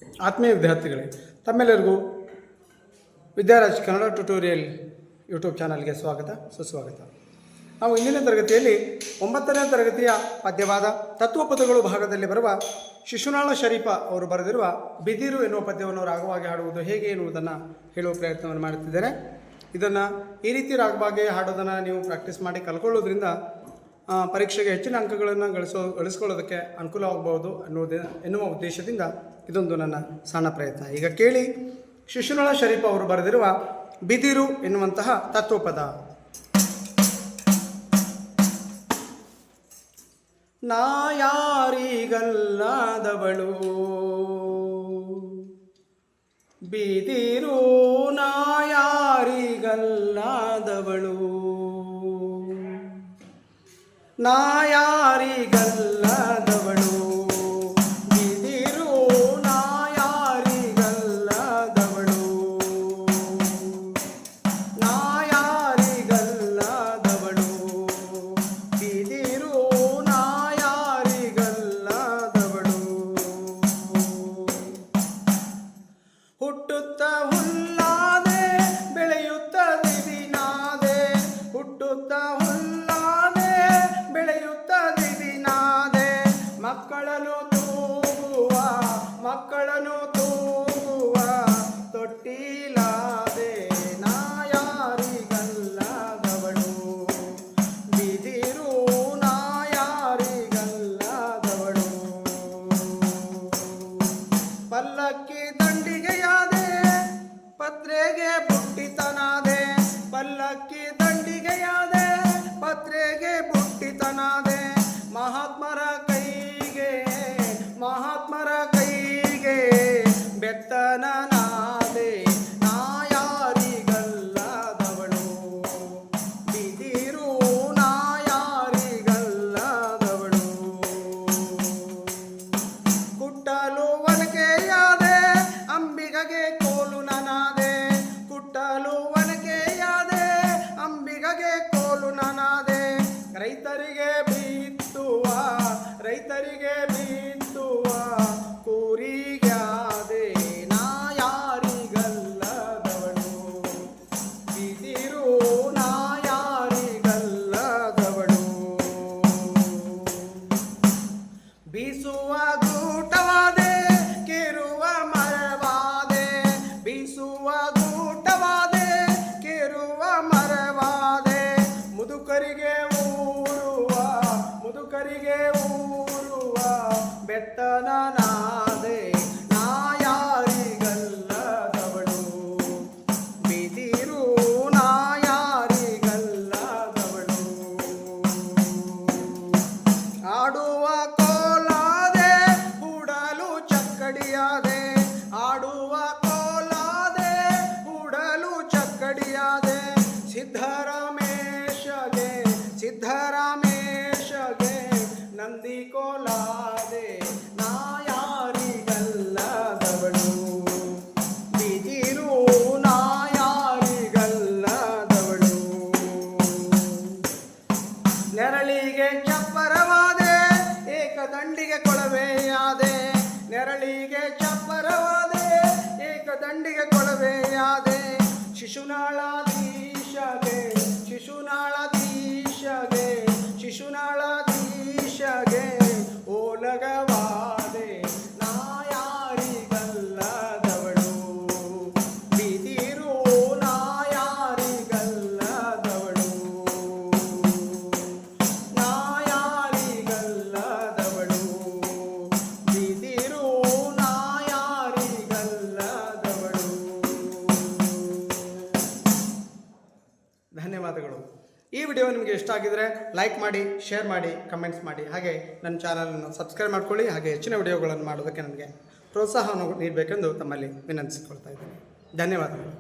ಆತ್ಮೀಯ ವಿದ್ಯಾರ್ಥಿಗಳೇ, ತಮ್ಮೆಲ್ಲರಿಗೂ ವಿದ್ಯಾರಾಜ್ ಕನ್ನಡ ಟ್ಯುಟೋರಿಯಲ್ ಯೂಟ್ಯೂಬ್ ಚಾನಲ್ಗೆ ಸ್ವಾಗತ ಸುಸ್ವಾಗತ. ನಾವು ಇಂದಿನ ತರಗತಿಯಲ್ಲಿ 9ನೇ ತರಗತಿಯ ಪದ್ಯವಾದ ತತ್ವಪದಗಳು ಭಾಗದಲ್ಲಿ ಬರುವ ಶಿಶುನಾಳ ಶರೀಫ ಅವರು ಬರೆದಿರುವ ಬಿದಿರು ಎನ್ನುವ ಪದ್ಯವನ್ನು ರಾಗವಾಗಿ ಹಾಡುವುದು ಹೇಗೆ ಎನ್ನುವುದನ್ನು ಹೇಳುವ ಪ್ರಯತ್ನವನ್ನು ಮಾಡುತ್ತಿದ್ದೇನೆ. ಇದನ್ನು ಈ ರೀತಿ ರಾಗವಾಗಿ ಹಾಡೋದನ್ನು ನೀವು ಪ್ರಾಕ್ಟೀಸ್ ಮಾಡಿ ಕಲ್ಕೊಳ್ಳೋದ್ರಿಂದ ಪರೀಕ್ಷೆಗೆ ಹೆಚ್ಚಿನ ಅಂಕಗಳನ್ನು ಗಳಿಸ್ಕೊಳ್ಳೋದಕ್ಕೆ ಅನುಕೂಲವಾಗಬಹುದು ಎನ್ನುವ ಉದ್ದೇಶದಿಂದ ಇದೊಂದು ನನ್ನ ಸಣ್ಣ ಪ್ರಯತ್ನ. ಈಗ ಕೇಳಿ, ಶಿಶುನಾಳ ಶರೀಫ ಅವರು ಬರೆದಿರುವ ಬಿದಿರು ಎನ್ನುವಂತಹ ತತ್ವಪದ. ನಾ ಯಾರಿಗಲ್ಲದವಳು ಬಿದಿರು, ನಾ ಯಾರಿಗಲ್ಲದವಳು, ನಾ ಯಾರಿಗಲ್ಲದವಳು ಬಿದಿರು, ನಾ ಯಾರಿಗಲ್ಲದವಳು, ನಾ ಯಾರಿಗಲ್ಲದವಳು ಬಿದಿರು, ನಾ ಯಾರಿಗಲ್ಲದವಳು. ಹುಟ್ಟುತ್ತ ಹುಲ್ಲಾದೆ ಬೆಳೆಯುತ್ತ ದಿದಿನಾದೆ, ಹುಟ್ಟುತ್ತ ಹುಲ್ಲಾದೆ ಬೆಳೆಯುತ್ತ ದಿದಿನಾದೆ, ಮಕ್ಕಳನ್ನು ತೂಗುವ ಮಕ್ಕಳನ್ನು ತೂಗುವ ತೊಟ್ಟಿಲಾದೆ, ನಾ ಯಾರಿಗಲ್ಲದವಳು ಬಿದಿರು, ನಾ ಯಾರಿಗಲ್ಲದವಳು. ಪಲ್ಲಕ್ಕಿ ದಂಡಿಗೆಯಾದೆ ಪತ್ರೆಗೆ ಬುಟ್ಟಿತನಾದೆ, ಪಲ್ಲಕ್ಕಿ ದಂಡಿಗೆಯಾದೆ ಪತ್ರೆಗೆ ಬುಟ್ಟಿತನಾದೆ, ಮಹಾತ್ಮರ ಕೈಗೆ ಮಹಾತ್ಮರ ಕೈಗೆ ಬೆತ್ತನನಾದೆ, ನಾ ಯಾರಿಗಲ್ಲದವಳು ಬಿದಿರು, ನಾ ಯಾರಿಗಲ್ಲದವಳು. ಕುಟ್ಟಲು ಒನಕೆಯಾದೆ ಅಂಬಿಗಗೆ ಕೋಲು ನನಾದೆ, ಕುಟ್ಟಲು ಒನಕೆಯಾದೆ ಅಂಬಿಗಗೆ ಕೋಲು ನನಾದೆ, ರೈತರಿಗೆ ಬಿತ್ತುವ ರೈತರಿಗೆ ಬಿತ್ತುವ ಕೂರಿಗಾದೆ, ನಾ ಯಾರಿಗಲ್ಲದವಳು ಬಿದಿರು, ನಾ ಯಾರಿಗಲ್ಲದವಳು. ಬೀಸುವ ಗೂಟವಾದೆ ಕೇರುವ ಮರವಾದೆ, ಬೀಸುವ ಗೂಟವಾದೆ ಕೇರುವ ಮರವಾದೆ, ಮುದುಕರಿಗೆ ಊರುವ ಮುದುಕರಿಗೆ ಊರುವ ಬೆತ್ತನನಾದೆ, ನಾ ಯಾರಿಗಲ್ಲದವಳು ಬಿದಿರು, ನಾ ಯಾರಿಗಲ್ಲದವಳು. ಆಡುವ ಕೋಲಾದೆ ಹೂಡಲು ಚಕ್ಕಡಿಯಾದೆ, ಆಡುವ ಕೋಲಾದೆ ಹೂಡಲು ಚಕ್ಕಡಿಯಾದೆ, ಸಿದ್ಧರಾಮೇಶಗೆ ಸಿದ್ಧರಾಮೇಶಗೆ ನಂದಿ ಕೋಲಾದೆ, ನಾ ಯಾರಿಗಲ್ಲದವಳು ಬಿದಿರು, ನಾ ಯಾರಿಗಲ್ಲದವಳು. ನೆರಳಿಗೆ ಚಪ್ಪರವಾದೆ ಏಕದಂಡಿಗೆ ಕೊಳವೆಯಾದೆ, ನೆರಳಿಗೆ ಚಪ್ಪರವಾದೆ ಏಕದಂಡಿಗೆ ಕೊಳವೆಯಾದೆ, ಶಿಶುನಾಳಾಧೀಶಗೆ ಶಿಶುನಾಳಾಧೀಶಗೆ ಶಿಶುನಾಳಾಧೀಶಗೆ ಓಲಗವಾದೆ, ನಾ ಯಾರಿಗಲ್ಲದವಳು ಬಿದಿರು, ನಾ ಯಾರಿಗಲ್ಲದವಳು, ನಾ ಯಾರಿಗಲ್ಲದವಳು ಬಿದಿರು, ನಾ ಯಾರಿಗಲ್ಲದವಳು. ಧನ್ಯವಾದಗಳು. ಈ ವಿಡಿಯೋ ನಿಮಗೆ ಇಷ್ಟ ಆಗಿದರೆ ಲೈಕ್ ಮಾಡಿ, ಶೇರ್ ಮಾಡಿ, ಕಮೆಂಟ್ಸ್ ಮಾಡಿ, ಹಾಗೆ ನನ್ನ ಚಾನಲನ್ನು ಸಬ್ಸ್ಕ್ರೈಬ್ ಮಾಡ್ಕೊಳ್ಳಿ. ಹಾಗೆ ಹೆಚ್ಚಿನ ವಿಡಿಯೋಗಳನ್ನು ಮಾಡೋದಕ್ಕೆ ನನಗೆ ಪ್ರೋತ್ಸಾಹವನ್ನು ನೀಡಬೇಕೆಂದು ತಮ್ಮಲ್ಲಿ ವಿನಂತಿಸಿಕೊಳ್ತಾ ಇದ್ದೇನೆ. ಧನ್ಯವಾದಗಳು.